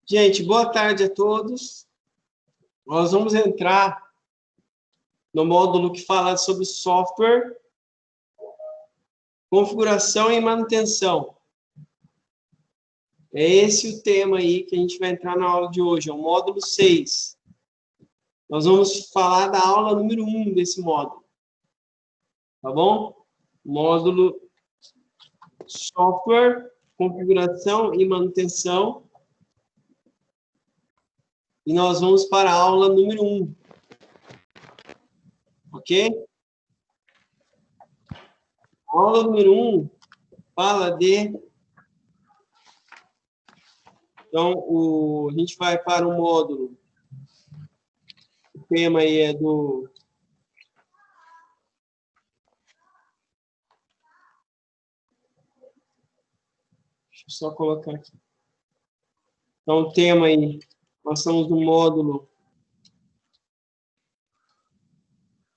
Gente, boa tarde a todos. Nós vamos entrar no módulo que fala sobre software, configuração e manutenção. É esse o tema aí que a gente vai entrar na aula de hoje, é o módulo 6. Nós vamos falar da aula número 1 desse módulo. Tá bom? Módulo software, configuração e manutenção. E nós vamos para a aula número 1. Ok? A aula número 1 fala de... Então, a gente vai para o módulo. O tema aí é do... Deixa eu só colocar aqui. Então, o tema aí, nós estamos no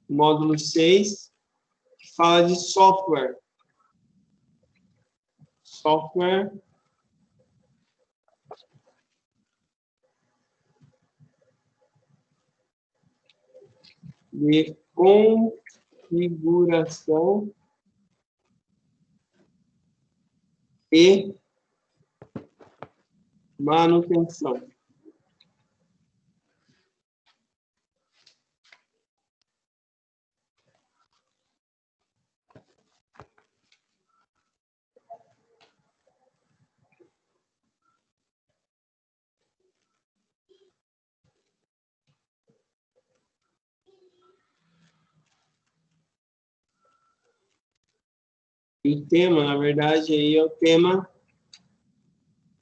módulo 6, que fala de software. Software de configuração e manutenção. E o tema, na verdade, aí é o tema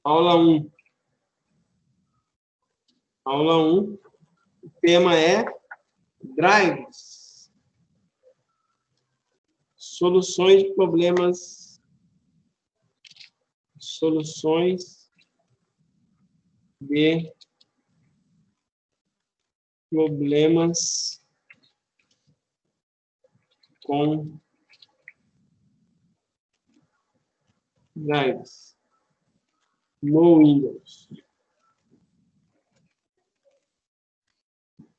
aula 1. Aula 1, o tema é drives. Soluções de problemas. Soluções de problemas com drives no Windows.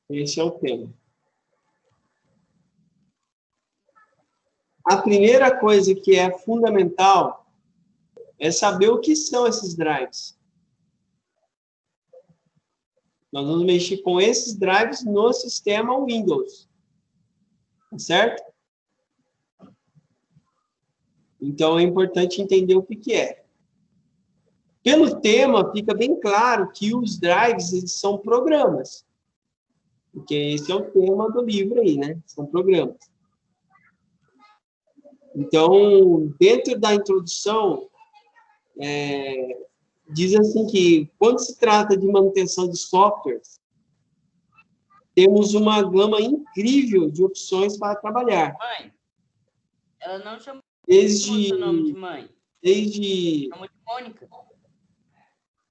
Esse é o tema. A primeira coisa que é fundamental é saber o que são esses drives. Nós vamos mexer com esses drives no sistema Windows. Certo? Então, é importante entender o que é. Pelo tema, fica bem claro que os drives eles são programas. Porque esse é o tema do livro aí, né? São programas. Então, dentro da introdução, diz assim que, quando se trata de manutenção de softwares, temos uma gama incrível de opções para trabalhar. Mãe, ela não chamou Desde... seu nome de mãe. Desde... Chamou de Mônica.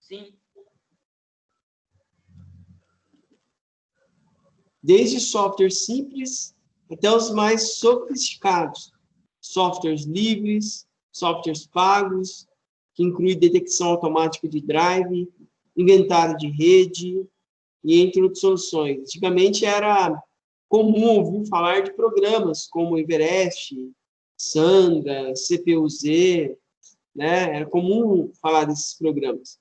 Sim. Desde softwares simples até os mais sofisticados. Softwares livres, softwares pagos, que inclui detecção automática de drive, inventário de rede, e entre outras soluções. Antigamente era comum ouvir falar de programas como Everest, Sandra, CPU-Z, né? Era comum falar desses programas.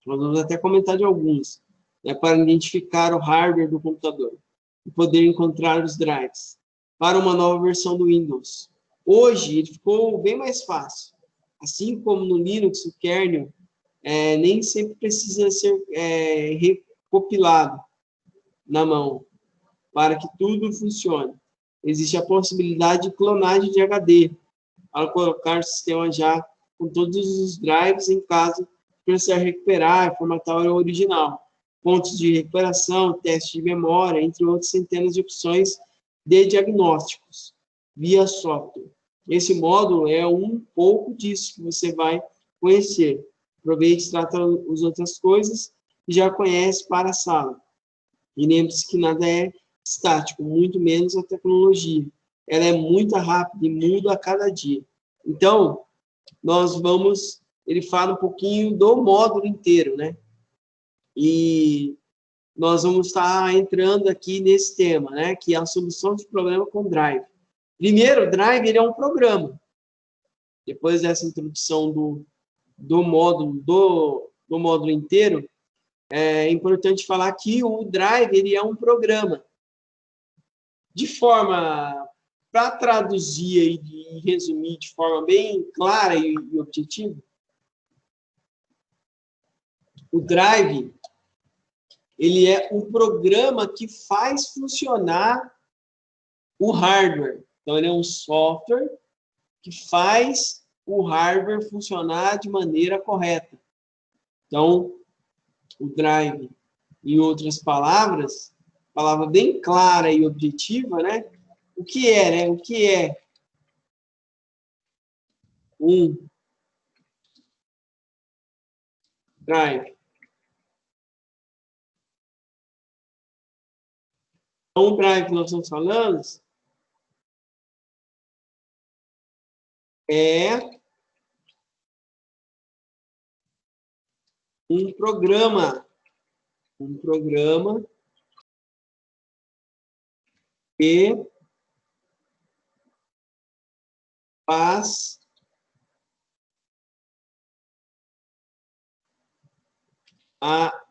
Nós vamos até comentar de alguns, né, para identificar o hardware do computador e poder encontrar os drives para uma nova versão do Windows. Hoje, ele ficou bem mais fácil. Assim como no Linux, o kernel nem sempre precisa ser recopilado na mão para que tudo funcione. Existe a possibilidade de clonagem de HD, para colocar o sistema já com todos os drives em caso precisar recuperar e formatar o original. Pontos de recuperação, teste de memória, entre outras centenas de opções de diagnósticos via software. Esse módulo é um pouco disso que você vai conhecer. Aproveite e trata as outras coisas que já conhece para a sala. E lembre-se que nada é estático, muito menos a tecnologia. Ela é muito rápida e muda a cada dia. Então, nós vamos... Ele fala um pouquinho do módulo inteiro, né? E nós vamos estar entrando aqui nesse tema, né, que é a solução de problema com Drive. Primeiro, o Drive ele é um programa. Depois dessa introdução do módulo inteiro, é importante falar que o Drive ele é um programa. De forma, para traduzir e resumir de forma bem clara e objetiva, o Drive ele é um programa que faz funcionar o hardware. Então, ele é um software que faz o hardware funcionar de maneira correta. Então, o Drive, em outras palavras, palavra bem clara e objetiva, né? O que é, né? O que é um Drive? Então, o Drive que nós estamos falando é um programa que faz a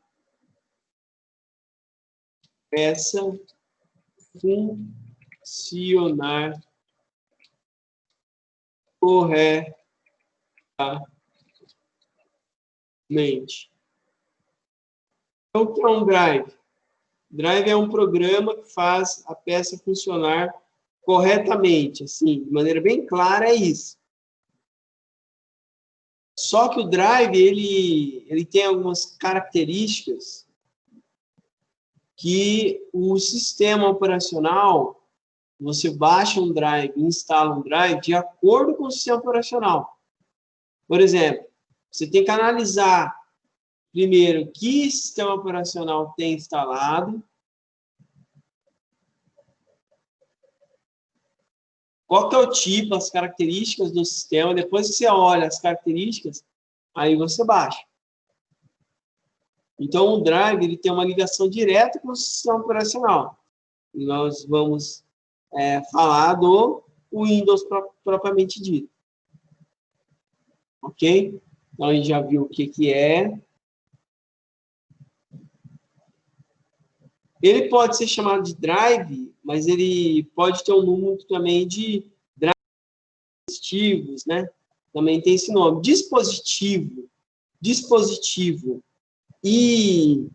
peça funcionar corretamente. Então, o que é um drive? Drive é um programa que faz a peça funcionar corretamente, assim, de maneira bem clara, é isso. Só que o drive, ele tem algumas características que o sistema operacional, você baixa um drive, instala um drive de acordo com o sistema operacional. Por exemplo, você tem que analisar primeiro que sistema operacional tem instalado, qual que é o tipo, as características do sistema. Depois que você olha as características, aí você baixa. Então, o drive ele tem uma ligação direta com o sistema operacional. E nós vamos falar do Windows propriamente dito. Ok? Então, a gente já viu o que é. Ele pode ser chamado de drive, mas ele pode ter um número também de dispositivos, né? Também tem esse nome. Dispositivo e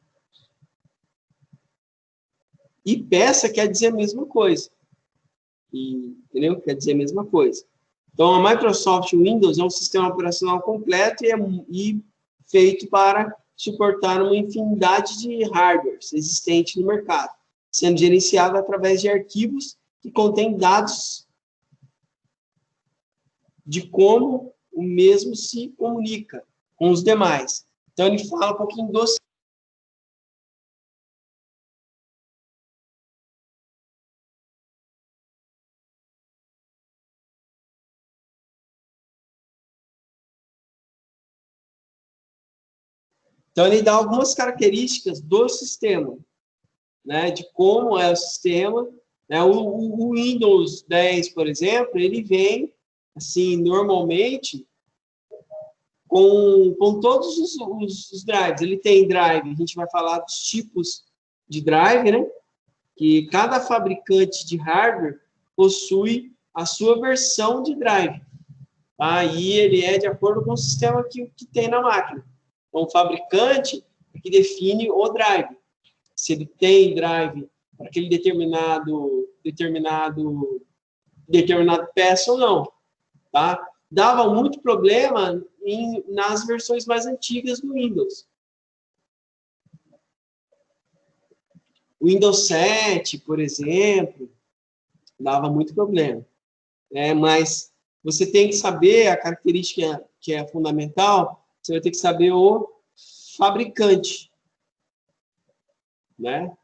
peça quer dizer a mesma coisa. Entendeu? Quer dizer a mesma coisa. Então, a Microsoft Windows é um sistema operacional completo e feito para suportar uma infinidade de hardwares existentes no mercado, sendo gerenciado através de arquivos que contêm dados de como o mesmo se comunica com os demais. Então, ele fala um pouquinho dos... Então, ele dá algumas características do sistema, né, de como é o sistema. Né? O Windows 10, por exemplo, ele vem, assim, normalmente, com todos os drives. Ele tem drive, a gente vai falar dos tipos de drive, né? Que cada fabricante de hardware possui a sua versão de drive. Aí ele é de acordo com o sistema que tem na máquina. Então, o fabricante é que define o drive. Se ele tem drive para aquele determinado peça ou não. Tá? Dava muito problema nas versões mais antigas do Windows. O Windows 7, por exemplo, dava muito problema. Mas você tem que saber a característica que é fundamental, você vai ter que saber o fabricante. Né?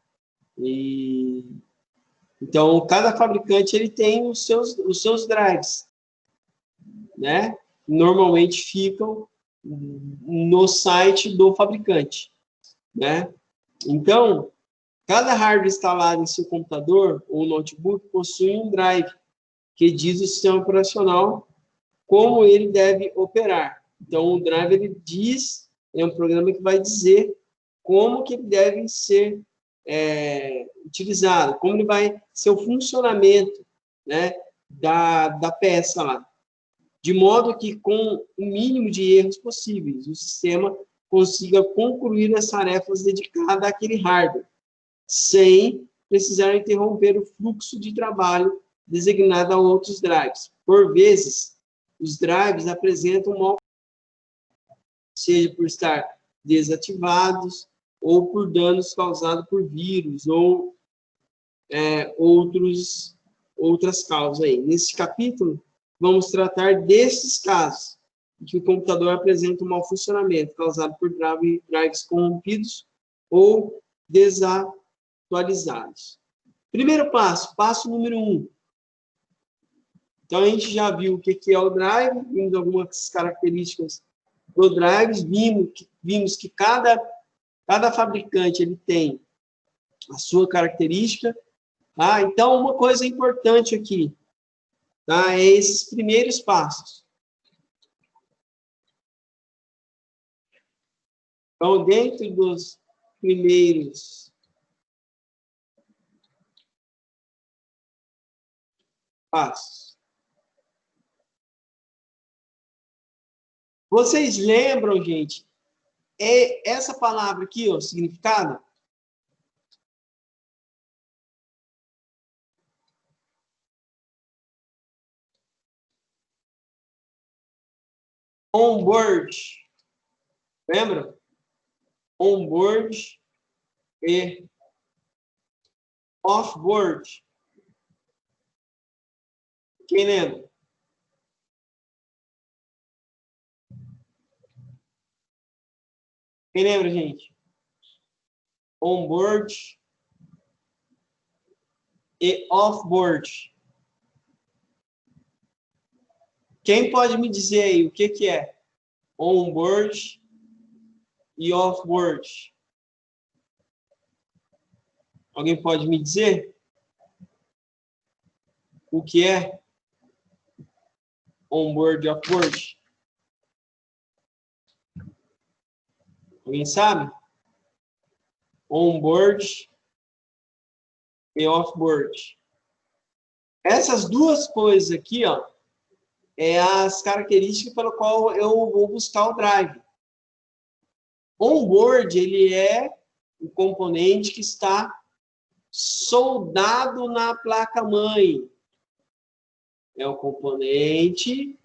Então, cada fabricante ele tem os seus drives. Né? Normalmente ficam no site do fabricante. né? Então, cada hardware instalado em seu computador ou notebook possui um drive que diz o sistema operacional como ele deve operar. Então, o drive ele diz, é um programa que vai dizer como que ele deve ser utilizado, como ele vai ser o funcionamento, né, da peça lá. De modo que, com o mínimo de erros possíveis, o sistema consiga concluir as tarefas dedicadas àquele hardware, sem precisar interromper o fluxo de trabalho designado a outros drives. Por vezes, os drives apresentam mal, seja por estar desativados ou por danos causados por vírus ou outras causas aí. Nesse capítulo, vamos tratar desses casos em que o computador apresenta um mau funcionamento causado por drives corrompidos ou desatualizados. Primeiro passo, passo número 1. Então, a gente já viu o que é o drive, vimos algumas características do drive, vimos que cada fabricante ele tem a sua característica. Tá? Então, uma coisa importante aqui, tá? É esses primeiros passos. Então, dentro dos primeiros passos, vocês lembram, gente, essa palavra aqui, ó, significado? On-board. Lembra? On-board e off-board. Quem lembra? Quem lembra, gente? On-board e off-board. Quem pode me dizer aí o que é on-board e off-board? Alguém pode me dizer o que é on-board e off-board? Alguém sabe? On-board e off-board. Essas duas coisas aqui, ó, é as características pela qual eu vou buscar o drive. On-board, ele é o componente que está soldado na placa-mãe. É o componente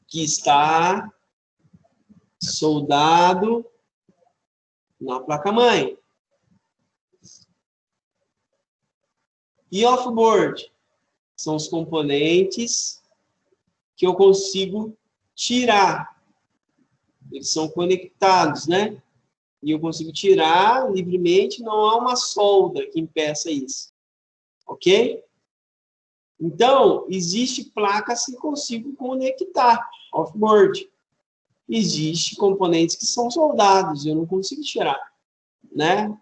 que está soldado na placa-mãe. E off-board são os componentes que eu consigo tirar. Eles são conectados, né? E eu consigo tirar livremente, não há uma solda que impeça isso. Ok? Então, existe placas que consigo conectar off-board. Existe componentes que são soldados, eu não consigo tirar, né?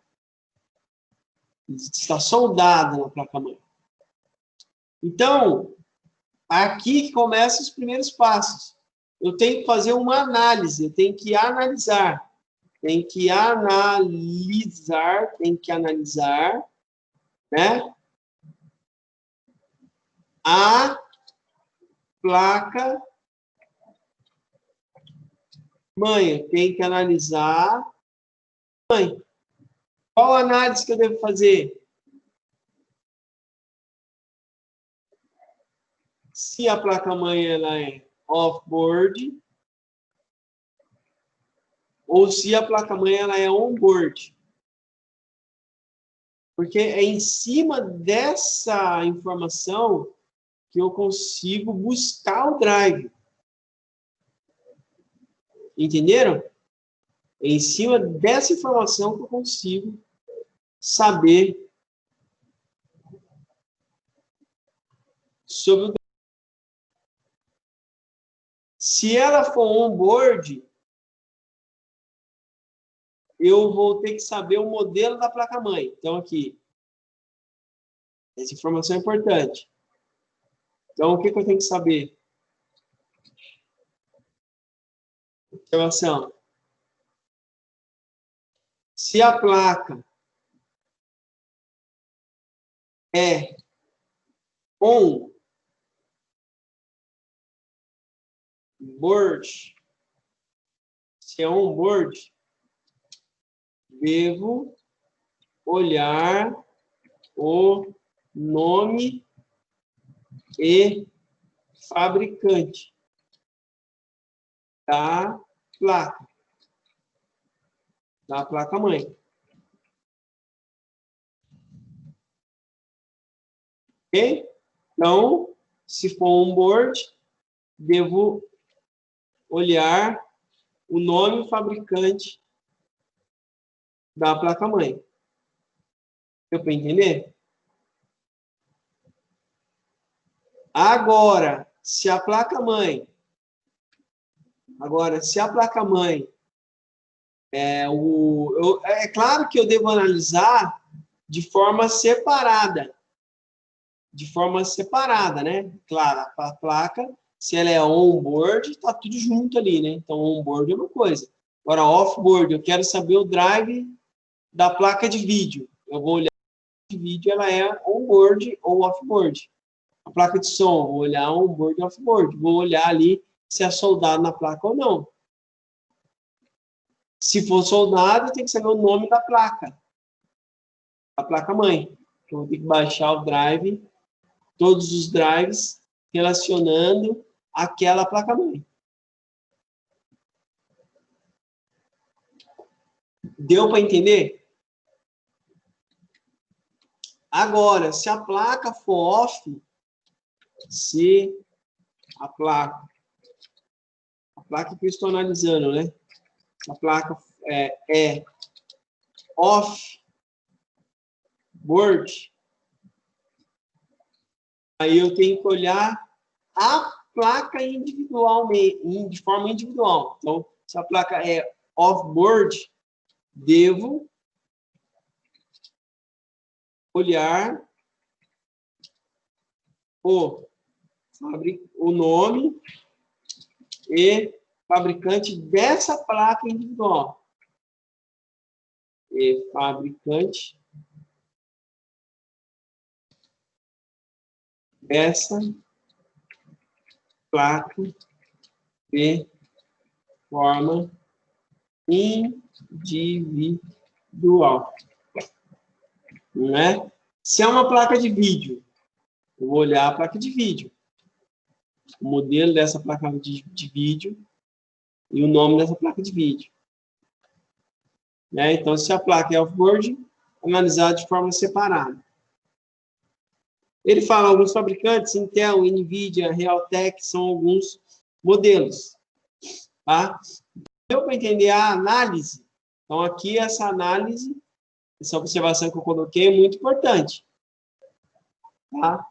Está soldado na placa-mãe. Então, aqui que começam os primeiros passos. Eu tenho que fazer uma análise, eu tenho que analisar. Tem que analisar, né? A placa mãe, tem que analisar mãe. Qual análise que eu devo fazer? Se a placa mãe ela é off-board ou se a placa mãe ela é on-board. Porque é em cima dessa informação que eu consigo buscar o drive. Entenderam? É em cima dessa informação que eu consigo saber sobre o. Se ela for on-board, eu vou ter que saber o modelo da placa-mãe. Então, aqui, essa informação é importante. Então, o que eu tenho que saber? Observação. Se a placa é on-board, se é on-board, devo olhar o nome e fabricante da placa-mãe. Ok? Então, se for on-board, devo olhar o nome e fabricante da placa-mãe. Deu para entender? Agora, se a placa-mãe é claro que eu devo analisar de forma separada. Né? Claro, a placa, se ela é on-board, está tudo junto ali, né? Então, on-board é uma coisa. Agora, off-board, eu quero saber o drive da placa de vídeo. Eu vou olhar de vídeo, ela é on-board ou off-board. A placa de som, vou olhar on-board e off-board. Vou olhar ali se é soldado na placa ou não. Se for soldado, tem que saber o nome da placa. A placa-mãe. Eu vou ter que baixar o drive, todos os drives relacionando aquela placa-mãe. Deu para entender? Agora, se a placa for off, se a placa que eu estou analisando, né? A placa é off-board, aí eu tenho que olhar a placa individualmente, de forma individual. Então, se a placa é off-board, devo olhar o nome e fabricante dessa placa individual. E fabricante dessa placa de forma individual. Né? Se é uma placa de vídeo, eu vou olhar a placa de vídeo. O modelo dessa placa de vídeo e o nome dessa placa de vídeo. Né? Então, se a placa é off-board, analisar de forma separada. Ele fala alguns fabricantes, Intel, Nvidia, Realtek, são alguns modelos. Tá? Deu para entender a análise? Então, aqui essa análise, essa observação que eu coloquei é muito importante. Tá?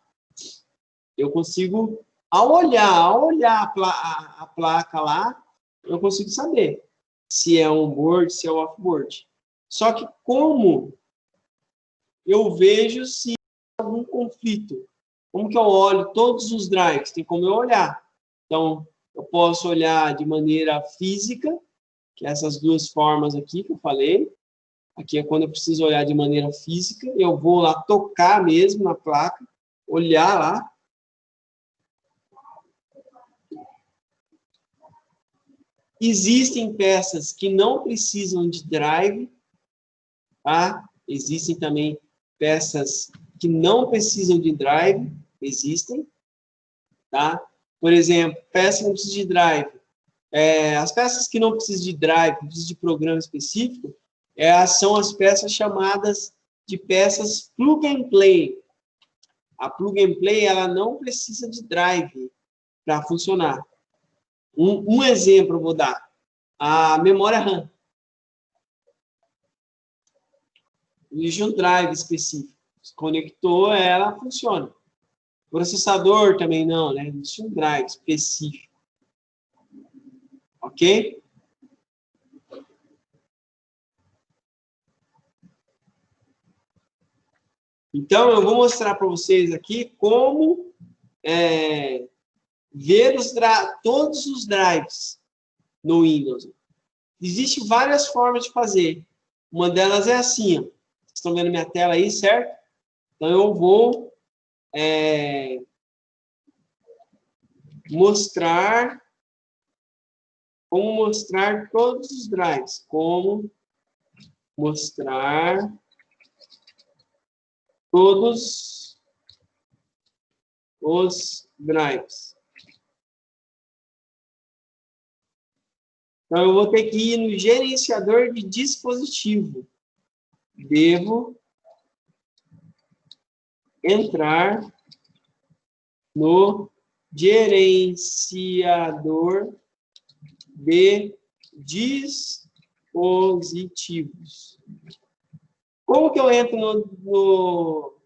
Eu consigo, ao olhar a placa lá, eu consigo saber se é on-board, se é off-board. Só que como eu vejo se há algum conflito? Como que eu olho todos os drives? Tem como eu olhar. Então, eu posso olhar de maneira física, que é essas duas formas aqui que eu falei. Aqui é quando eu preciso olhar de maneira física. Eu vou lá tocar mesmo na placa, olhar lá. Existem peças que não precisam de drive, tá? Existem também peças que não precisam de drive, existem, tá? Por exemplo, peça que não precisa de drive. As peças que não precisam de drive, não precisam de programa específico, são as peças chamadas de peças plug and play. A plug and play, ela não precisa de drive para funcionar. Um exemplo eu vou dar. A memória RAM. Existe um drive específico. Se conectou, ela funciona. O processador também não, né? Existe um drive específico. Ok? Então, eu vou mostrar para vocês aqui como ver todos os drives no Windows. Existem várias formas de fazer. Uma delas é assim, ó. Vocês estão vendo minha tela aí, certo? Então, eu vou mostrar como mostrar todos os drives. Como mostrar todos os drives. Então, eu vou ter que ir no gerenciador de dispositivo. Devo entrar no gerenciador de dispositivos. Como que eu entro no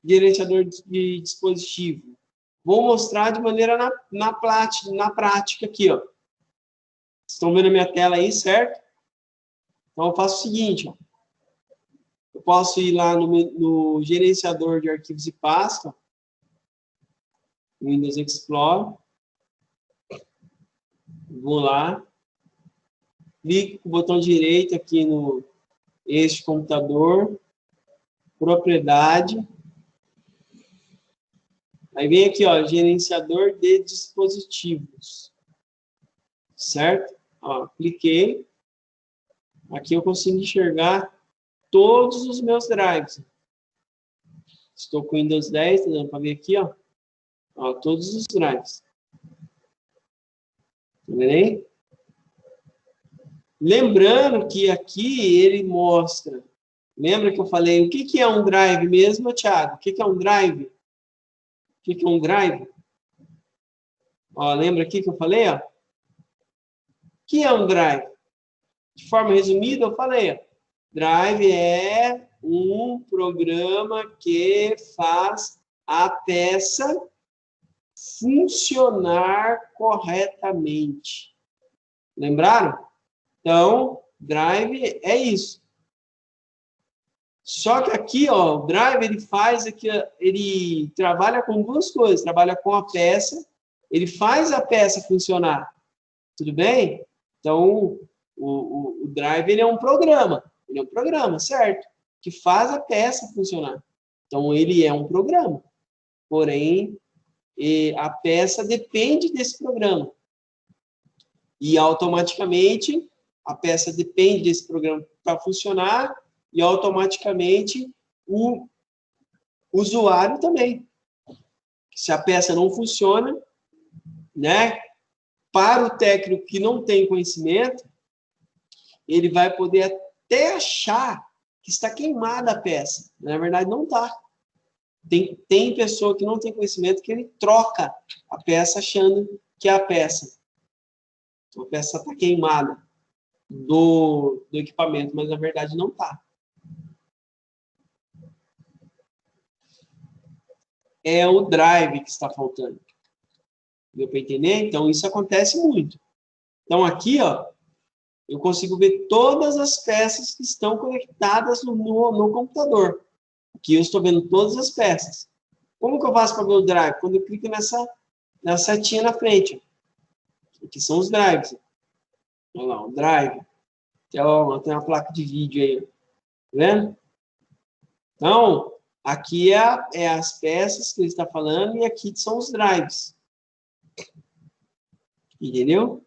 gerenciador de dispositivo? Vou mostrar de maneira na prática aqui, ó. Estão vendo a minha tela aí, certo? Então, eu faço o seguinte, ó. Eu posso ir lá no gerenciador de arquivos e pasta, Windows Explorer. Vou lá, clico com o botão direito aqui no este computador, propriedade. Aí vem aqui, ó, gerenciador de dispositivos. Certo? Ó, cliquei. Aqui eu consigo enxergar todos os meus drives. Estou com Windows 10, tá dando para ver aqui, ó. Ó, todos os drives. Tá vendo aí? Lembrando que aqui ele mostra. Lembra que eu falei o que é um drive mesmo, Thiago? O que é um drive? O que é um drive? Ó, lembra aqui que eu falei, ó? O que é um drive? De forma resumida, eu falei, ó. Drive é um programa que faz a peça funcionar corretamente. Lembraram? Então, drive é isso. Só que aqui, ó, o drive ele trabalha com duas coisas, trabalha com a peça, ele faz a peça funcionar. Tudo bem? Então, o drive ele é um programa, certo? Que faz a peça funcionar. Então, ele é um programa. Porém, a peça depende desse programa. E automaticamente, a peça depende desse programa para funcionar e automaticamente o usuário também. Se a peça não funciona, né, para o técnico que não tem conhecimento, ele vai poder até achar que está queimada a peça. Na verdade, não está. Tem pessoa que não tem conhecimento que ele troca a peça achando que é a peça está queimada do equipamento, mas na verdade não está. É o drive que está faltando. Deu para entender? Então, isso acontece muito. Então, aqui, ó, eu consigo ver todas as peças que estão conectadas no computador. Aqui eu estou vendo todas as peças. Como que eu faço para ver o drive? Quando eu clico nessa setinha na frente. Aqui são os drives. Olha lá, o drive. Tem uma placa de vídeo aí. Tá vendo? Então, aqui é as peças que ele está falando e aqui são os drives. Entendeu?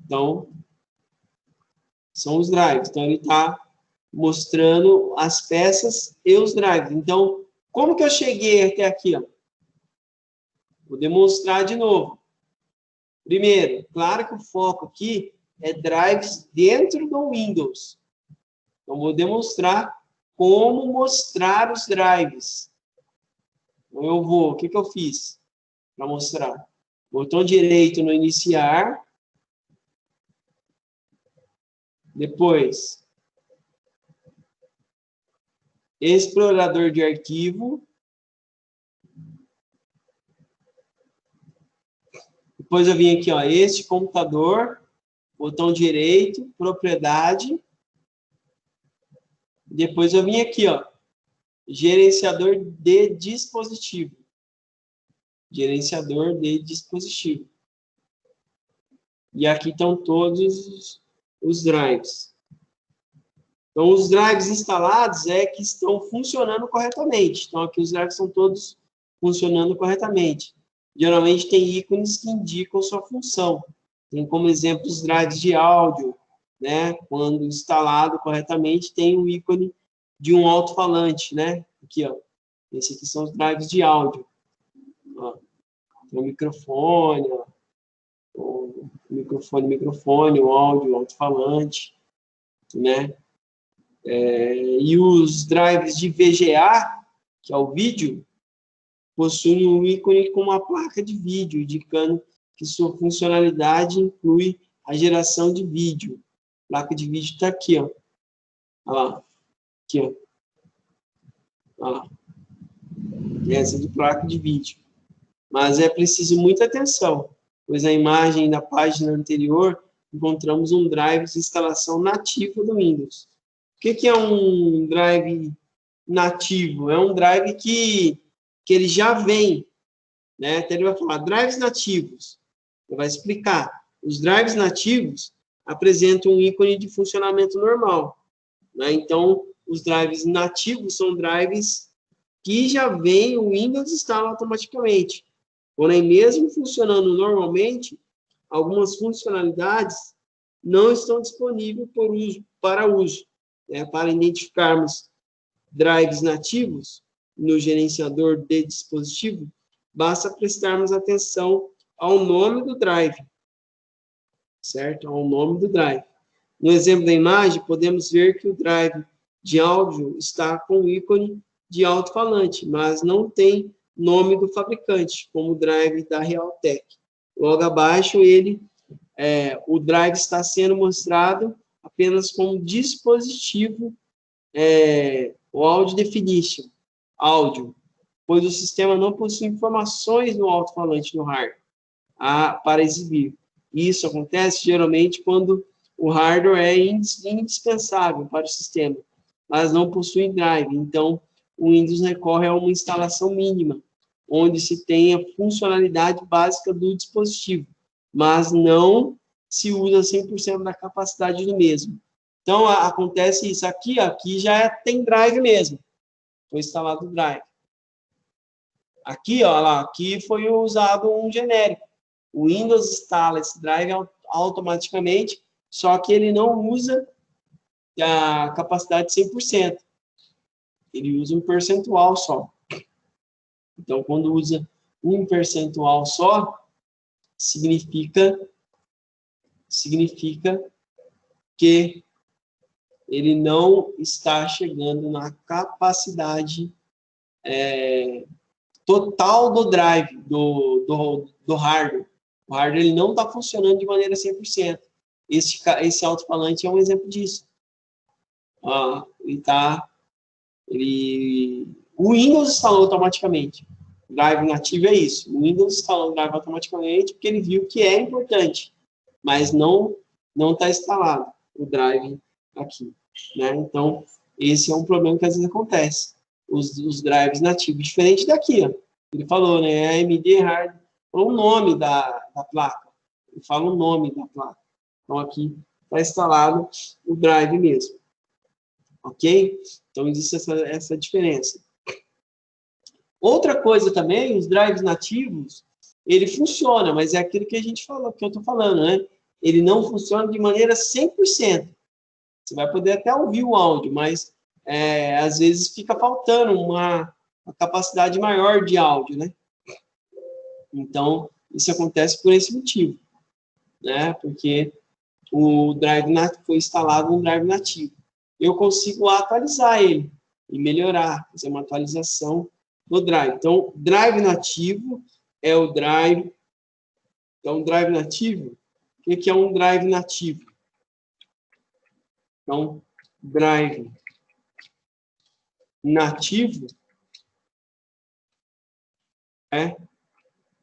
Então, são os drives. Então, ele está mostrando as peças e os drives. Então, como que eu cheguei até aqui? Ó? Vou demonstrar de novo. Primeiro, claro que o foco aqui é drives dentro do Windows. Então, vou demonstrar como mostrar os drives. Então, o que eu fiz para mostrar? Botão direito no iniciar. Depois, explorador de arquivo. Depois eu vim aqui, ó, este computador, botão direito, propriedade. Depois eu vim aqui, ó, gerenciador de dispositivo. Gerenciador de dispositivo. E aqui estão todos os drives. Então, os drives instalados é que estão funcionando corretamente. Então, aqui os drives estão todos funcionando corretamente. Geralmente, tem ícones que indicam sua função. Tem como exemplo os drives de áudio, né? Quando instalado corretamente, tem o ícone de um alto-falante, né? Aqui, ó. Esse aqui são os drives de áudio. Ó. Tem o microfone, ó. O microfone, o áudio, o alto-falante, né? E os drives de VGA, que é o vídeo, possuem um ícone com uma placa de vídeo, indicando que sua funcionalidade inclui a geração de vídeo. A placa de vídeo está aqui, ó. Olha lá. Aqui, ó. Olha lá. Essa é de placa de vídeo. Mas é preciso muita atenção, pois na imagem da página anterior encontramos um drive de instalação nativo do Windows. O que é um drive nativo? É um drive que ele já vem, né? Até ele vai falar drives nativos. Ele vai explicar. Os drives nativos apresentam um ícone de funcionamento normal, né? Então, os drives nativos são drives que já vem, o Windows instala automaticamente. Porém, mesmo funcionando normalmente, algumas funcionalidades não estão disponíveis para uso. Né? Para identificarmos drives nativos no gerenciador de dispositivo, basta prestarmos atenção ao nome do drive, certo? Ao nome do drive. No exemplo da imagem, podemos ver que o drive de áudio está com o ícone de alto-falante, mas não tem nome do fabricante, como o drive da Realtek. Logo abaixo, o drive está sendo mostrado apenas como dispositivo, o Audio Definition, áudio, pois o sistema não possui informações no alto-falante no hardware para exibir. Isso acontece geralmente quando o hardware é indispensável para o sistema, mas não possui drive. Então, o Windows recorre a uma instalação mínima, onde se tem a funcionalidade básica do dispositivo, mas não se usa 100% da capacidade do mesmo. Então, acontece isso. Aqui já tem drive mesmo. Foi instalado o drive. Aqui, ó, lá, aqui foi usado um genérico. O Windows instala esse drive automaticamente, só que ele não usa a capacidade 100%. Ele usa um percentual só. Então, quando usa um percentual só, significa que ele não está chegando na capacidade total do drive, do hardware. O hardware ele não está funcionando de maneira 100%. Esse alto-falante é um exemplo disso. O Windows instalou automaticamente. O drive nativo é isso. O Windows instalou o drive automaticamente porque ele viu que é importante, mas não está instalado o drive aqui, né? Então, esse é um problema que às vezes acontece. Os drives nativos, diferente daqui, ó. Ele falou, né? AMD Hard, falou o nome da placa. Ele fala o nome da placa. Então, aqui está instalado o drive mesmo. Ok? Então, existe essa diferença. Outra coisa também, os drives nativos, ele funciona, mas é aquilo que a gente falou, que eu estou falando, né? Ele não funciona de maneira 100%. Você vai poder até ouvir o áudio, mas às vezes fica faltando uma capacidade maior de áudio, né? Então, isso acontece por esse motivo, né? Porque o drive foi instalado um drive nativo. Eu consigo atualizar ele e melhorar, fazer uma atualização do drive. Então, drive nativo é o drive. Então, drive nativo, o que é um drive nativo? Então, drive nativo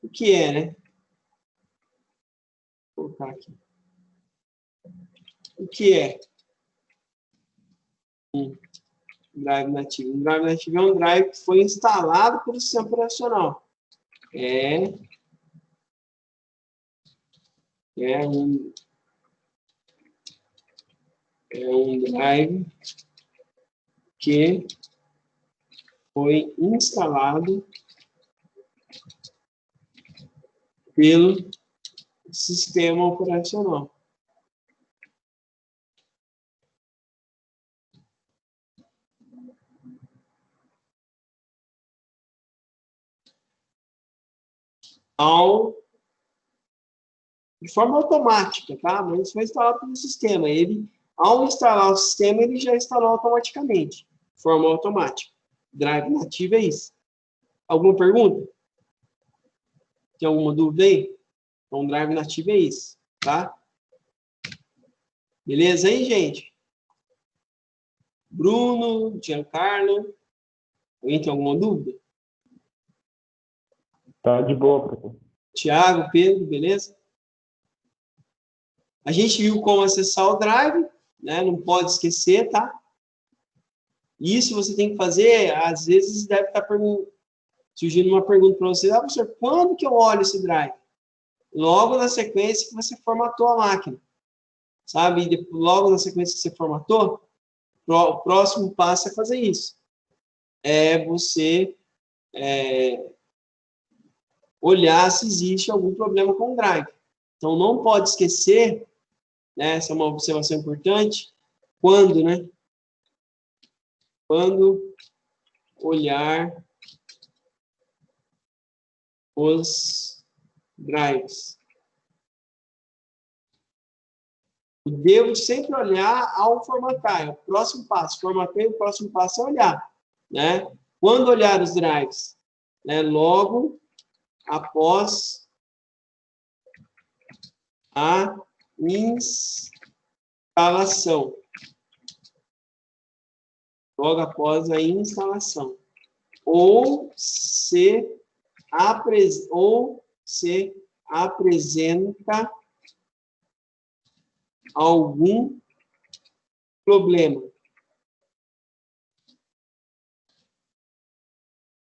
o que é, né? Vou colocar aqui. O que é um Drive nativo. Um drive nativo é um drive que foi instalado pelo sistema operacional. É um drive que foi instalado pelo sistema operacional. De forma automática, tá? Mas isso foi instalado pelo sistema. Ao instalar o sistema, ele já instalou automaticamente, de forma automática. Drive nativo é isso. Alguma pergunta? Tem alguma dúvida aí? Então, drive nativo é isso, tá? Beleza aí, gente? Bruno, Giancarlo, alguém tem alguma dúvida? Tá de boa, professor. Tiago, Pedro, beleza? A gente viu como acessar o Drive, né? Não pode esquecer, tá? Isso você tem que fazer, às vezes deve estar surgindo uma pergunta para você, professor, quando que eu olho esse Drive? Logo na sequência que você formatou a máquina, sabe? E logo na sequência que você formatou, o próximo passo é fazer isso. É você olhar se existe algum problema com o Drive. Então, não pode esquecer, né? Essa é uma observação importante, quando, né? Quando olhar os drives. Eu devo sempre olhar ao formatar. É o próximo passo. Formatei, o próximo passo é olhar, né? Quando olhar os drives, né? Logo após a instalação. Logo após a instalação. Ou se apresenta algum problema.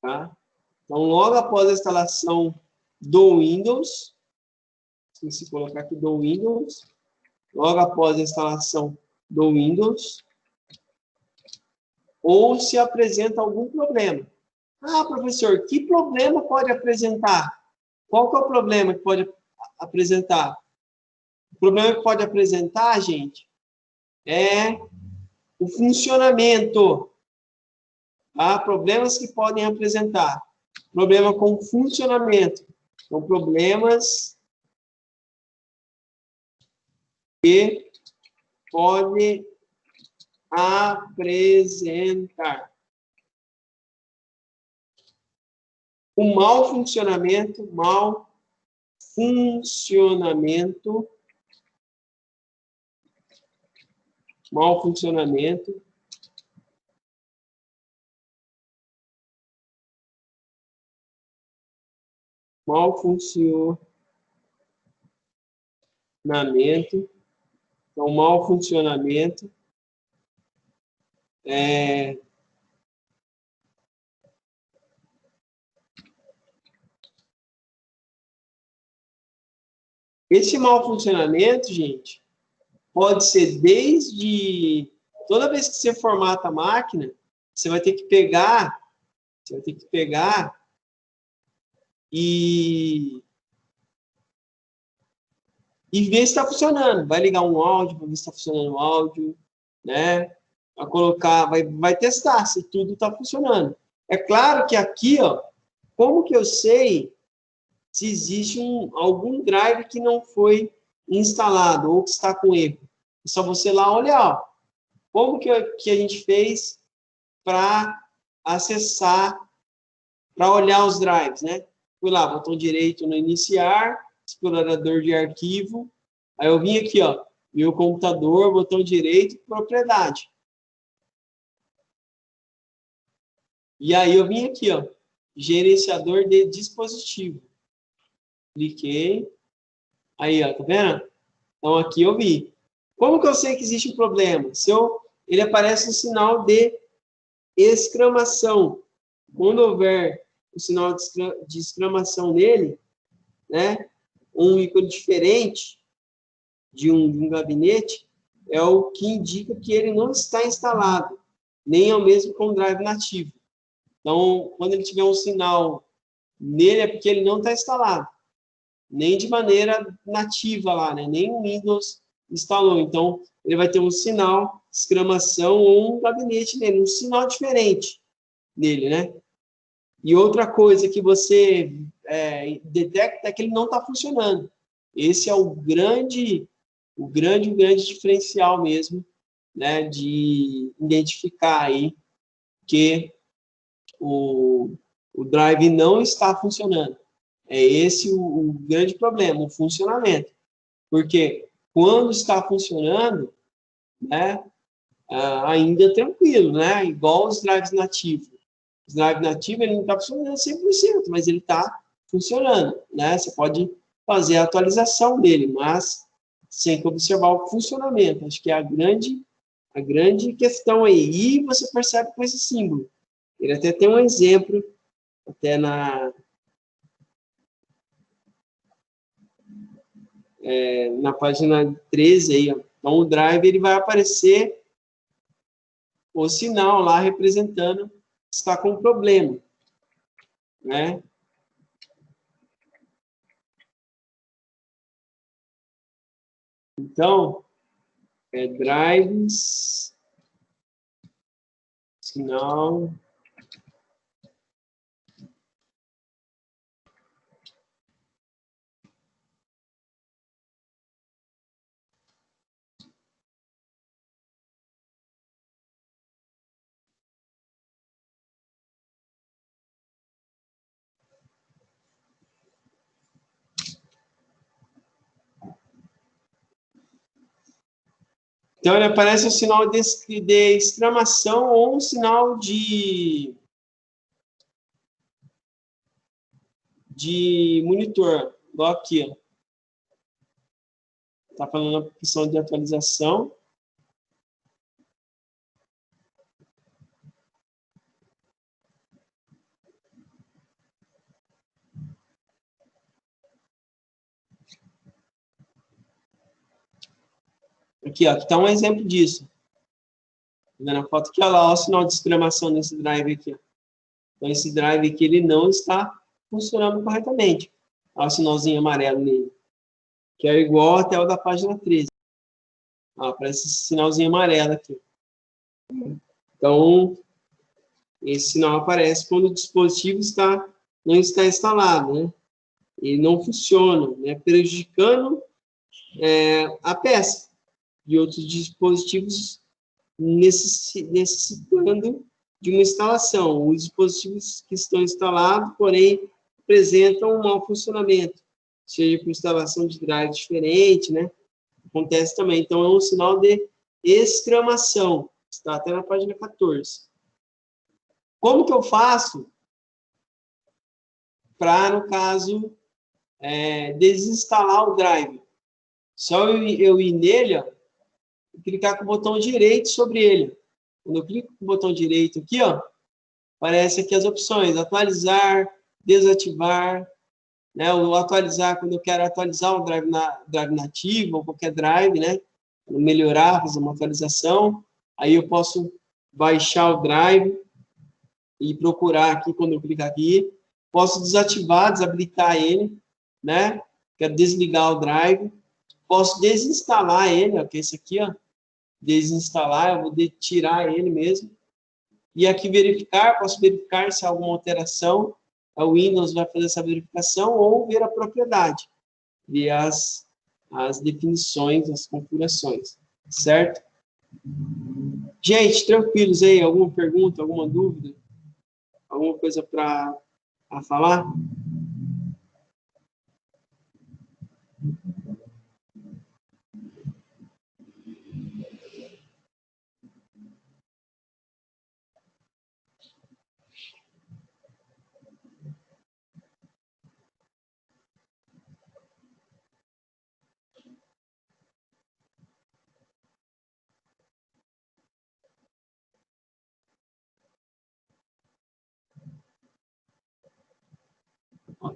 Tá? Então, logo após a instalação do Windows, se colocar aqui do Windows, logo após a instalação do Windows, ou se apresenta algum problema. Ah, professor, que problema pode apresentar? Qual que é o problema que pode apresentar? O problema que pode apresentar, gente, é o funcionamento. Tá? Problemas que podem apresentar. Problema com funcionamento. Então, problemas que podem apresentar. O mau funcionamento, então, mau funcionamento esse mau funcionamento, gente, pode ser desde toda vez que você formata a máquina, você vai ter que pegar e ver se está funcionando. Vai ligar um áudio para ver se está funcionando o áudio, né? Vai colocar, vai testar se tudo está funcionando. É claro que aqui, ó, como que eu sei se existe algum drive que não foi instalado ou que está com erro? É só você lá olhar, ó, como que a gente fez para acessar, para olhar os drives, né? Fui lá, botão direito no iniciar, explorador de arquivo, aí eu vim aqui, ó, meu computador, botão direito, propriedade. E aí eu vim aqui, ó, gerenciador de dispositivo. Cliquei. Aí, ó, tá vendo? Então, aqui eu vi. Como que eu sei que existe um problema? Ele aparece um sinal de exclamação. Quando houver o sinal de exclamação nele, né, um ícone diferente de um gabinete, é o que indica que ele não está instalado, nem é o mesmo com o drive nativo. Então, quando ele tiver um sinal nele, é porque ele não está instalado, nem de maneira nativa lá, né? Nem o Windows instalou. Então, ele vai ter um sinal, exclamação ou um gabinete nele, um sinal diferente nele, né? E outra coisa que você detecta é que ele não está funcionando. Esse é o grande diferencial mesmo, né? De identificar aí que o drive não está funcionando. É esse o grande problema, o funcionamento. Porque quando está funcionando, né, ainda é tranquilo, né? Igual os drives nativos. Os drives nativos, ele não está funcionando 100%, mas ele está funcionando, né? Você pode fazer a atualização dele, mas sem que observar o funcionamento. Acho que é a grande questão aí. E você percebe com esse símbolo. Ele até tem um exemplo, até na página 13 aí, ó. Então, o drive ele vai aparecer o sinal lá representando que está com problema, né? Então, drives, sinal, então, ele aparece um sinal de exclamação ou um sinal de monitor, igual aqui, ó. Está falando a opção de atualização. Aqui, ó, aqui está um exemplo disso. Tá vendo a foto aqui? Olha lá, ó, o sinal de exclamação nesse drive aqui, ó. Então, esse drive aqui, ele não está funcionando corretamente. Olha o sinalzinho amarelo nele, que é igual até o da página 13. Ó, aparece esse sinalzinho amarelo aqui. Então, esse sinal aparece quando o dispositivo não está instalado, né? Ele não funciona, né? Prejudicando a peça de outros dispositivos necessitando de uma instalação. Os dispositivos que estão instalados, porém, apresentam um mau funcionamento, seja com instalação de drive diferente, né? Acontece também. Então, é um sinal de exclamação. Está até na página 14. Como que eu faço para, no caso, desinstalar o drive? Só eu ir nele, ó, e clicar com o botão direito sobre ele. Quando eu clico com o botão direito aqui, ó, aparece aqui as opções: atualizar, desativar, né? O atualizar, quando eu quero atualizar um drive nativo ou qualquer drive, né? Melhorar, fazer uma atualização. Aí eu posso baixar o drive e procurar aqui, quando eu clicar aqui. Posso desativar, desabilitar ele, né? Quero desligar o drive. Posso desinstalar ele, ó, que é esse aqui, ó. Desinstalar, eu vou tirar ele mesmo. E aqui verificar, posso verificar se há alguma alteração. O Windows vai fazer essa verificação ou ver a propriedade, ver as definições, as configurações, certo? Gente, tranquilos aí? Alguma pergunta, alguma dúvida? Alguma coisa para falar?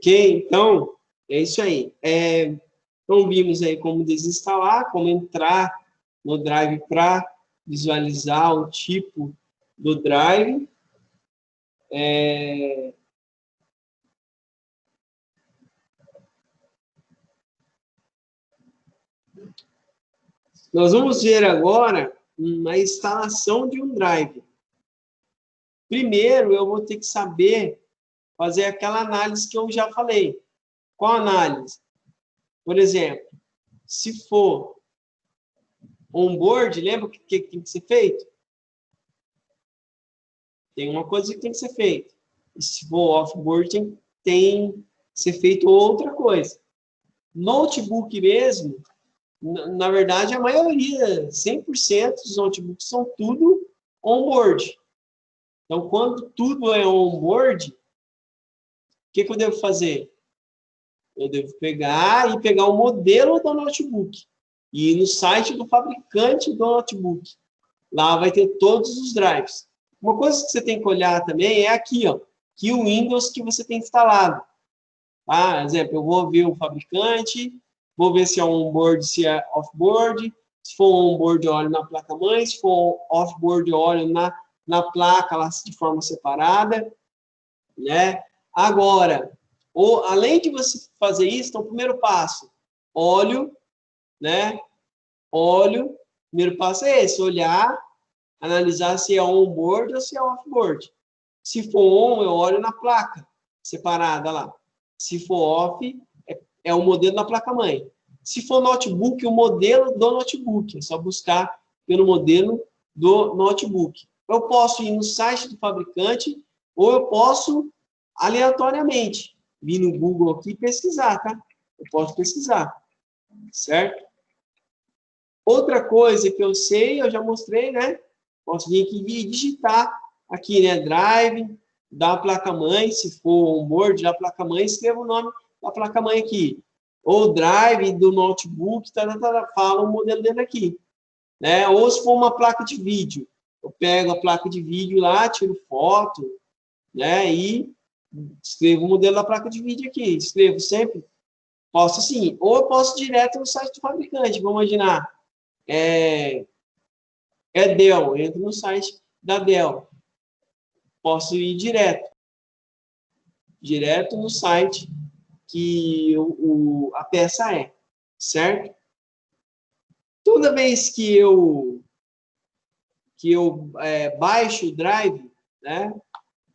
Ok? Então, é isso aí. Então, vimos aí como desinstalar, como entrar no Drive para visualizar o tipo do Drive. Nós vamos ver agora uma instalação de um Drive. Primeiro, eu vou ter que saber fazer aquela análise que eu já falei. Qual análise? Por exemplo, se for onboard, lembra o que tem que ser feito? Tem uma coisa que tem que ser feita. E se for offboard, tem que ser feito outra coisa. Notebook mesmo, na verdade, a maioria, 100% dos notebooks são tudo onboard. Então, quando tudo é onboard, o que eu devo fazer? Eu devo pegar o modelo do notebook e ir no site do fabricante do notebook. Lá vai ter todos os drives. Uma coisa que você tem que olhar também é aqui, ó, que o Windows que você tem instalado. Tá? Por exemplo, eu vou ver o fabricante, vou ver se é onboard, se é offboard. Se for onboard, eu olho na placa-mãe. Se for offboard, eu olho na placa, lá de forma separada. Né? Agora, além de você fazer isso, então, o primeiro passo, olho, né? Olho, primeiro passo é esse, olhar, analisar se é onboard ou se é offboard. Se for on, eu olho na placa separada lá. Se for off, é o modelo da placa-mãe. Se for notebook, o modelo do notebook. É só buscar pelo modelo do notebook. Eu posso ir no site do fabricante ou eu posso, aleatoriamente, vir no Google aqui e pesquisar, tá? Eu posso pesquisar, certo? Outra coisa que eu sei, eu já mostrei, né? Posso vir aqui e digitar aqui, né? Drive da placa-mãe, se for onboard da placa-mãe, escreva o nome da placa-mãe aqui. Ou drive do notebook, fala o modelo dele aqui. Né? Ou se for uma placa de vídeo, eu pego a placa de vídeo lá, tiro foto, né? E escrevo o modelo da placa de vídeo aqui. Escrevo sempre. Posso assim, ou eu posso direto no site do fabricante. Vamos imaginar. É Dell, entro no site da Dell. Posso ir direto no site que a peça é, certo? Toda vez que eu baixo o drive, né?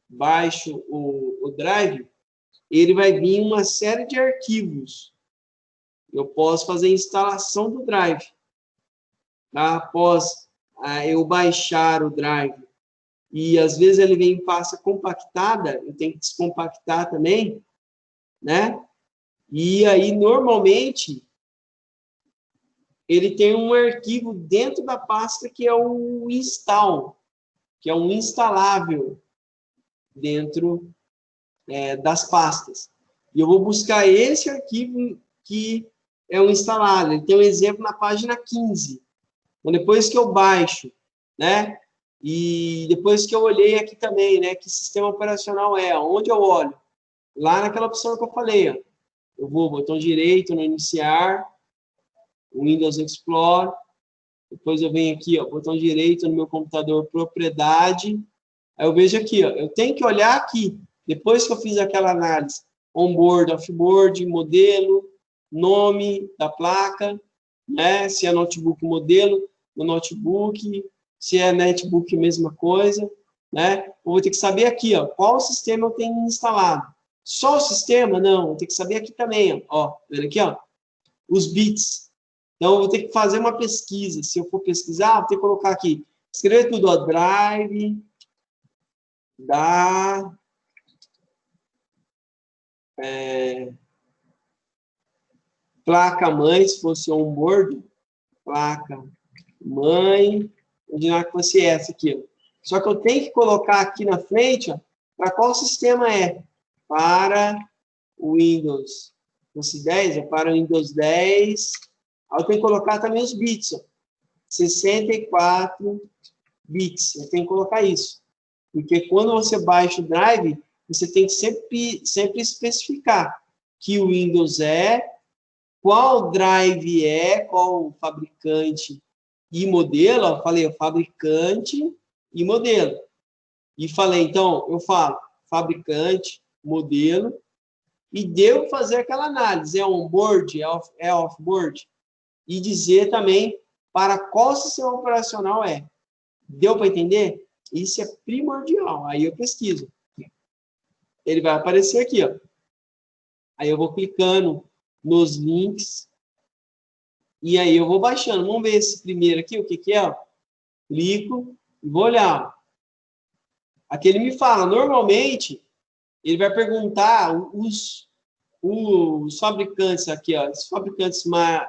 Baixo o drive, ele vai vir uma série de arquivos. Eu posso fazer a instalação do drive. Tá? Após eu baixar o drive, e às vezes ele vem em pasta compactada, eu tenho que descompactar também, né? E aí, normalmente, ele tem um arquivo dentro da pasta que é o install, que é um instalável dentro das pastas. E eu vou buscar esse arquivo que é o instalado. Ele tem um exemplo na página 15. Então, depois que eu baixo, né? E depois que eu olhei aqui também, né? Que sistema operacional é? Onde eu olho? Lá naquela opção que eu falei, ó. Eu vou botão direito no iniciar, Windows Explorer. Depois eu venho aqui, ó, botão direito no meu computador, propriedade. Aí eu vejo aqui, ó, eu tenho que olhar aqui. Depois que eu fiz aquela análise, onboard, offboard, modelo, nome da placa, né? Se é notebook, modelo do notebook, se é netbook, mesma coisa, né? Eu vou ter que saber aqui, ó, qual sistema eu tenho instalado. Só o sistema? Não, eu tenho que saber aqui também, ó, vendo aqui, ó, os bits. Então, eu vou ter que fazer uma pesquisa. Se eu for pesquisar, vou ter que colocar aqui, escrever tudo, ó, drive da placa-mãe, se fosse onboard, placa-mãe, imaginar que fosse essa aqui, ó. Só que eu tenho que colocar aqui na frente, ó, para qual sistema é? Para o Windows. Fosse 10, é para o Windows 10. Aí eu tenho que colocar também os bits, ó. 64 bits. Eu tenho que colocar isso. Porque quando você baixa o drive, você tem que sempre especificar que o Windows qual drive qual fabricante e modelo. Ó, falei o fabricante e modelo. E falei, então, eu falo fabricante, modelo, e devo fazer aquela análise, é on-board, é off-board, e dizer também para qual sistema operacional é. Deu para entender? Isso é primordial. Aí eu pesquiso. Ele vai aparecer aqui, ó. Aí eu vou clicando nos links, e aí eu vou baixando. Vamos ver esse primeiro aqui, o que que é, ó. Clico e vou olhar. Aqui ele me fala, normalmente, ele vai perguntar os fabricantes aqui, ó, os fabricantes,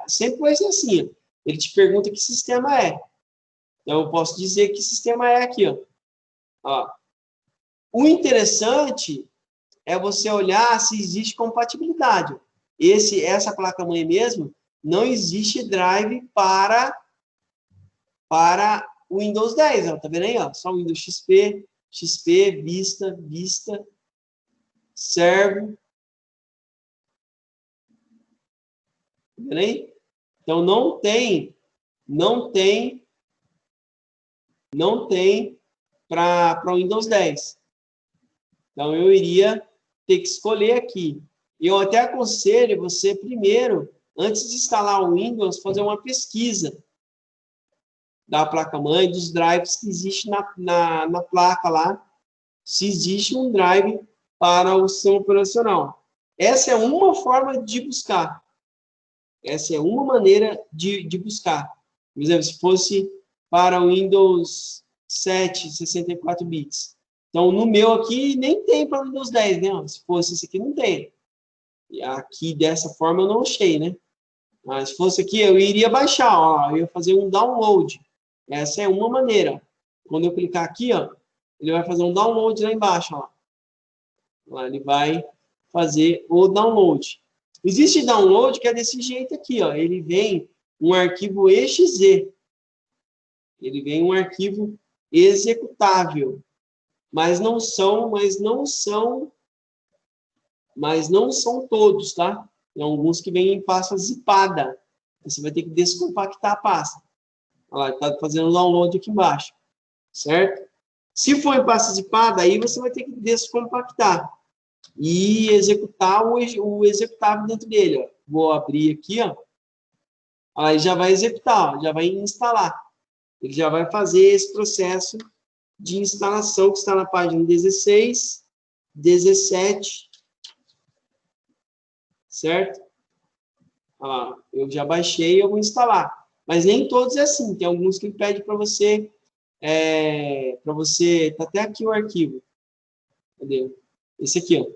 sempre vai ser assim, ó, ele te pergunta que sistema é. Então, eu posso dizer que sistema é aqui, ó. Ó. O interessante é você olhar se existe compatibilidade. Essa placa-mãe mesmo, não existe drive para o Windows 10, ó, tá vendo aí, ó? Só o Windows XP, Vista, Servo. Tá vendo aí? Então, não tem para o Windows 10. Então, eu iria ter que escolher aqui. Eu até aconselho você, primeiro, antes de instalar o Windows, fazer uma pesquisa da placa-mãe, dos drives que existem na placa lá, se existe um drive para o sistema operacional. Essa é uma forma de buscar. Essa é uma maneira de buscar. Por exemplo, se fosse para o Windows 7, 64 bits. Então, no meu aqui, nem tem para o Windows 10, né? Se fosse esse aqui, não tem. E aqui, dessa forma, eu não achei, né? Mas se fosse aqui, eu iria baixar, ó. Eu ia fazer um download. Essa é uma maneira. Quando eu clicar aqui, ó, ele vai fazer um download lá embaixo, ó. Lá ele vai fazer o download. Existe download que é desse jeito aqui, ó. Ele vem um arquivo exe. Ele vem um arquivo executável. Mas não são todos, tá? Tem alguns que vêm em pasta zipada. Você vai ter que descompactar a pasta. Olha lá, está fazendo o download aqui embaixo. Certo? Se for em pasta zipada, aí você vai ter que descompactar e executar o executável dentro dele. Ó. Vou abrir aqui, ó. Aí já vai executar, ó, já vai instalar. Ele já vai fazer esse processo de instalação que está na página 16, 17, certo? Ah, eu já baixei e eu vou instalar. Mas nem todos é assim. Tem alguns que ele pede para você, tá até aqui o arquivo. Cadê? Esse aqui, ó.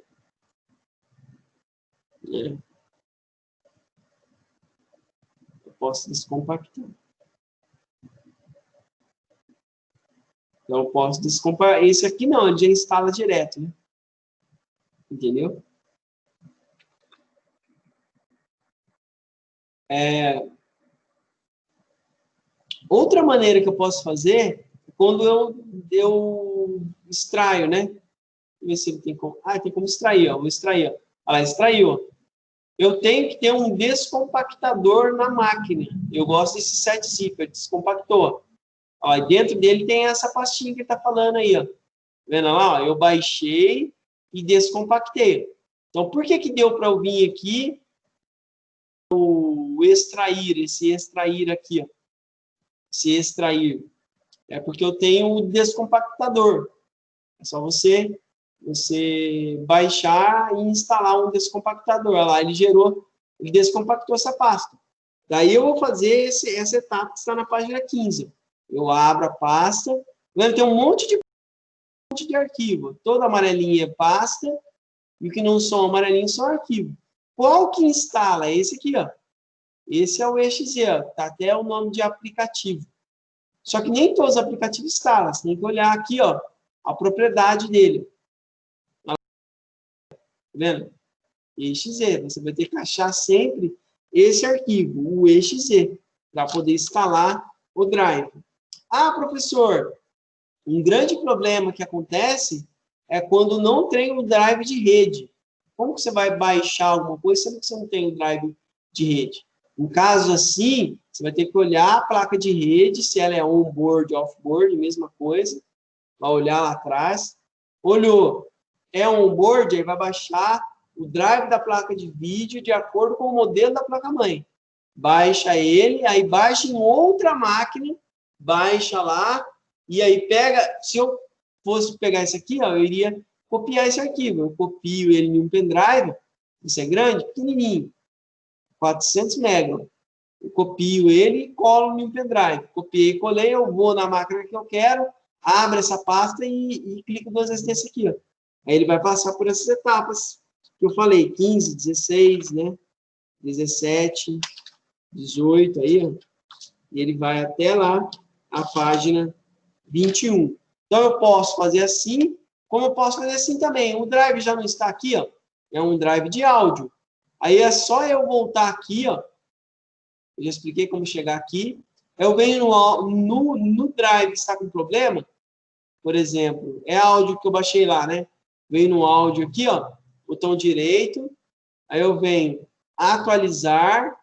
Eu posso descompactar. Então, eu posso descompactar. Esse aqui não, ele já instala direto, né? Entendeu? Outra maneira que eu posso fazer é quando eu extraio, né? Deixa eu ver se ele tem como. Ah, tem como extrair, ó. Vou extrair, ó. Olha lá, extraiu. Eu tenho que ter um descompactador na máquina. Eu gosto desse 7-zip, descompactou. Ó, dentro dele tem essa pastinha que ele está falando aí, ó. Vendo lá? Ó, eu baixei e descompactei. Então, por que deu para eu vir aqui o extrair, esse extrair aqui, ó? Se extrair. É porque eu tenho o descompactador. É só você baixar e instalar um descompactador. Olha lá, ele descompactou essa pasta. Daí eu vou fazer essa etapa que está na página 15. Eu abro a pasta. Tem um monte de arquivo. Toda amarelinha é pasta. E o que não são amarelinhos são arquivo. Qual que instala? Esse aqui, ó. Esse é o exe, ó. Tá até o nome de aplicativo. Só que nem todos os aplicativos instalam. Você tem que olhar aqui, ó, a propriedade dele. Tá vendo? exe. Você vai ter que achar sempre esse arquivo, o exe, para poder instalar o drive. Ah, professor, um grande problema que acontece é quando não tem o drive de rede. Como que você vai baixar alguma coisa sendo que você não tem o drive de rede? No caso assim, você vai ter que olhar a placa de rede, se ela é on-board, off-board, mesma coisa. Vai olhar lá atrás. Olhou, é on-board, aí vai baixar o drive da placa de vídeo de acordo com o modelo da placa-mãe. Baixa ele, aí baixa em outra máquina, baixa lá, e aí pega, se eu fosse pegar esse aqui, ó, eu iria copiar esse arquivo. Eu copio ele em um pendrive, isso é grande, pequenininho, 400 MB. Eu copio ele e colo em um pendrive. Copiei e colei, eu vou na máquina que eu quero, abro essa pasta e clico duas vezes nesse aqui, ó. Aí ele vai passar por essas etapas que eu falei, 15, 16, né? 17, 18, aí, ó. E ele vai até lá, a página 21. Então, eu posso fazer assim, como eu posso fazer assim também. O drive já não está aqui, ó. É um drive de áudio. Aí é só eu voltar aqui, ó. Eu já expliquei como chegar aqui. Eu venho no drive que está com problema. Por exemplo, é áudio que eu baixei lá, né? Venho no áudio aqui, ó. Botão direito. Aí eu venho atualizar.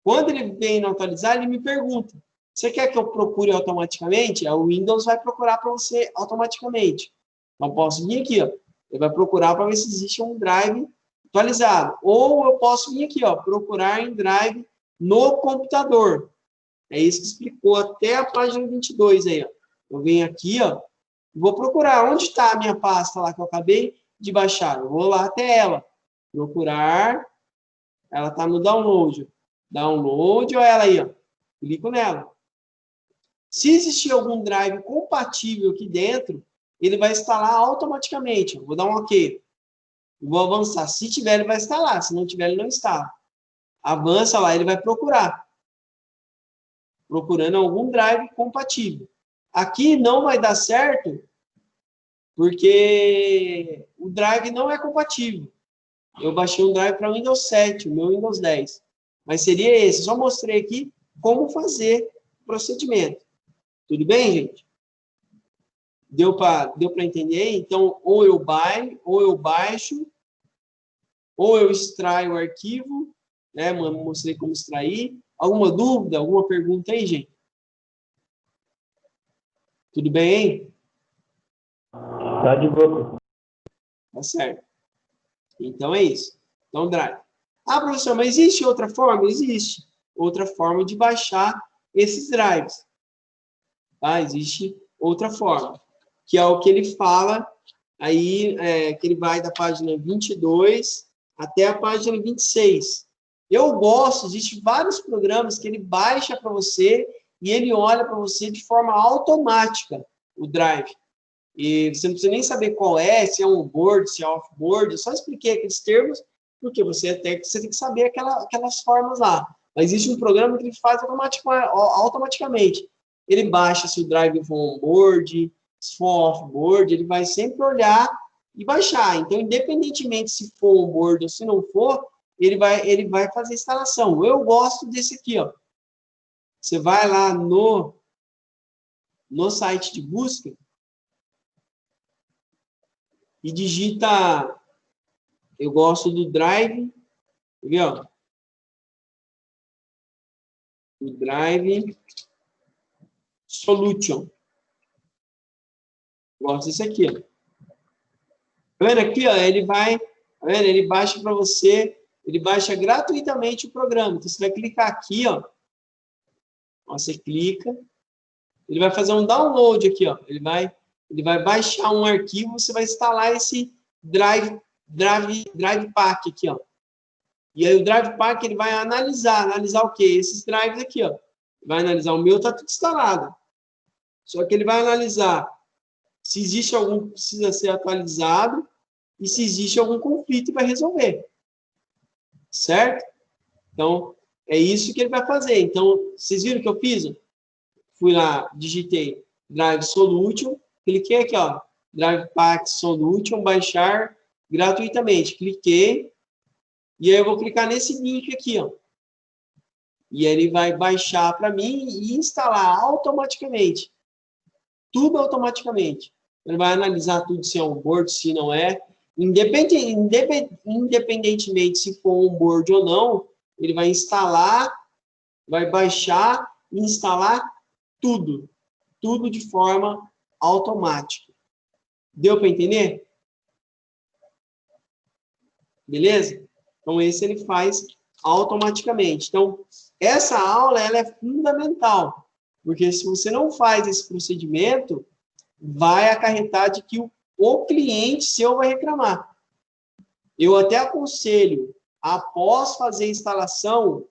Quando ele vem no atualizar, ele me pergunta: você quer que eu procure automaticamente? O Windows vai procurar para você automaticamente. Então, posso vir aqui, ó. Ele vai procurar para ver se existe um drive atualizado. Ou eu posso vir aqui, ó, procurar em drive no computador. É isso que explicou até a página 22 aí, ó. Eu venho aqui, ó, vou procurar onde está a minha pasta lá que eu acabei de baixar. Eu vou lá até ela. Procurar. Ela está no download. Download, olha ela aí, ó. Clico nela. Se existir algum drive compatível aqui dentro, ele vai instalar automaticamente. Eu vou dar um OK. Vou avançar. Se tiver, ele vai instalar. Se não tiver, ele não instala. Avança lá, ele vai procurar. Procurando algum drive compatível. Aqui não vai dar certo, porque o drive não é compatível. Eu baixei um drive para Windows 7, o meu Windows 10. Mas seria esse. Só mostrei aqui como fazer o procedimento. Tudo bem, gente? Deu para entender? Então, ou eu baixo, ou eu extraio o arquivo, né? Mostrei como extrair. Alguma dúvida, alguma pergunta aí, gente? Tudo bem? Tá de boa. Tá certo. Então é isso. Então, drive. Ah, professor, mas existe outra forma? Existe outra forma de baixar esses drives. Tá? Existe outra forma, que é o que ele fala aí, que ele vai da página 22 até a página 26. Eu gosto, existem vários programas que ele baixa para você e ele olha para você de forma automática o drive. E você não precisa nem saber qual é, se é on-board, se é off-board. Eu só expliquei aqueles termos, porque você tem que saber aquelas formas lá. Mas existe um programa que ele faz automaticamente. Ele baixa se o drive for on-board, se for off-board, ele vai sempre olhar e baixar. Então, independentemente se for on-board ou se não for, ele vai fazer a instalação. Eu gosto desse aqui, ó. Você vai lá no site de busca e digita, eu gosto do drive, viu? O drive solution. Gosto desse aqui, ó. Tá vendo aqui, ó? Ele vai, tá vendo? Ele baixa para você, ele baixa gratuitamente o programa. Então, você vai clicar aqui, ó. Você clica, ele vai fazer um download aqui, ó. Ele vai baixar um arquivo, você vai instalar esse drive pack aqui, ó. E aí o drive pack ele vai analisar o quê? Esses drives aqui, ó. Vai analisar, o meu tá tudo instalado. Só que ele vai analisar se existe algum que precisa ser atualizado e se existe algum conflito e vai resolver. Certo? Então, é isso que ele vai fazer. Então, vocês viram o que eu fiz? Fui lá, digitei Drive Solution, cliquei aqui, ó, Drive Pack Solution, baixar gratuitamente. Cliquei, e aí eu vou clicar nesse link aqui, ó. E ele vai baixar para mim e instalar automaticamente. Tudo automaticamente. Ele vai analisar tudo se é on-board, se não é. Independentemente se for on-board ou não, ele vai instalar, vai baixar e instalar tudo. Tudo de forma automática. Deu para entender? Beleza? Então, esse ele faz automaticamente. Então, essa aula ela é fundamental, porque se você não faz esse procedimento, vai acarretar de que o cliente seu vai reclamar. Eu até aconselho, após fazer a instalação,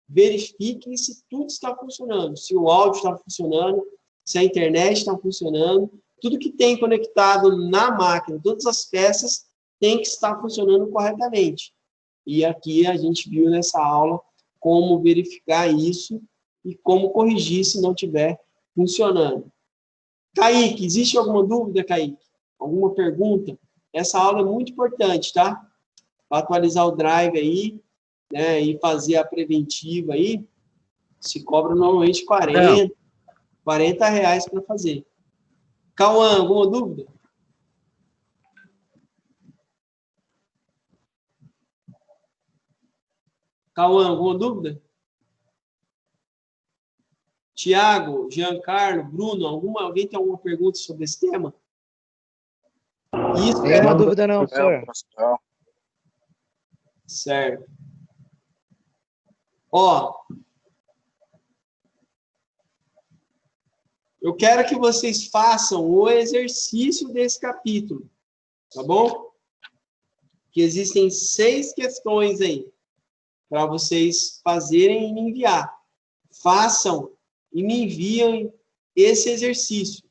verifiquem se tudo está funcionando, se o áudio está funcionando, se a internet está funcionando, tudo que tem conectado na máquina, todas as peças, tem que estar funcionando corretamente. E aqui a gente viu nessa aula como verificar isso e como corrigir se não estiver funcionando. Kaique, existe alguma dúvida, Kaique? Alguma pergunta? Essa aula é muito importante, tá? Para atualizar o drive aí, né, e fazer a preventiva aí, se cobra normalmente 40 reais para fazer. Cauã, alguma dúvida? Cauã, alguma dúvida? Tiago, Giancarlo, Bruno, alguém tem alguma pergunta sobre esse tema? Isso. Nenhuma dúvida não, senhor. Certo. Ó, eu quero que vocês façam o exercício desse capítulo, tá bom? Que existem 6 questões aí para vocês fazerem e me enviar. Façam e me enviem esse exercício,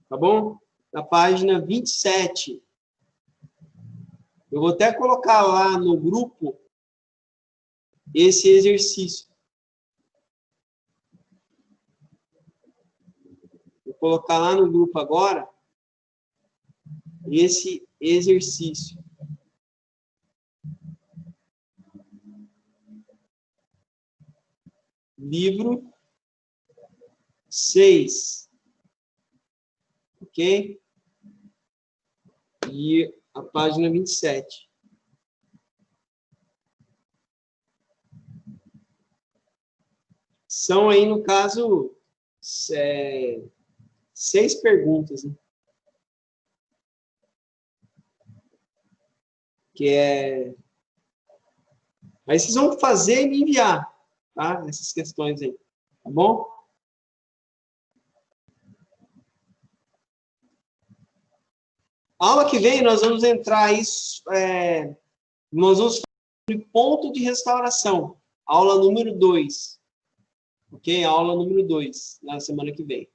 tá bom? Na página 27. Eu vou até colocar lá no grupo esse exercício. Vou colocar lá no grupo agora esse exercício. Livro 6. Ok? E a página 27. São aí, no caso, 6 perguntas, né? Que é... Aí vocês vão fazer e me enviar, tá? Essas questões aí, tá bom? A aula que vem, nós vamos entrar aí, nós vamos falar sobre ponto de restauração, aula número 2. Ok? Aula número 2, na semana que vem.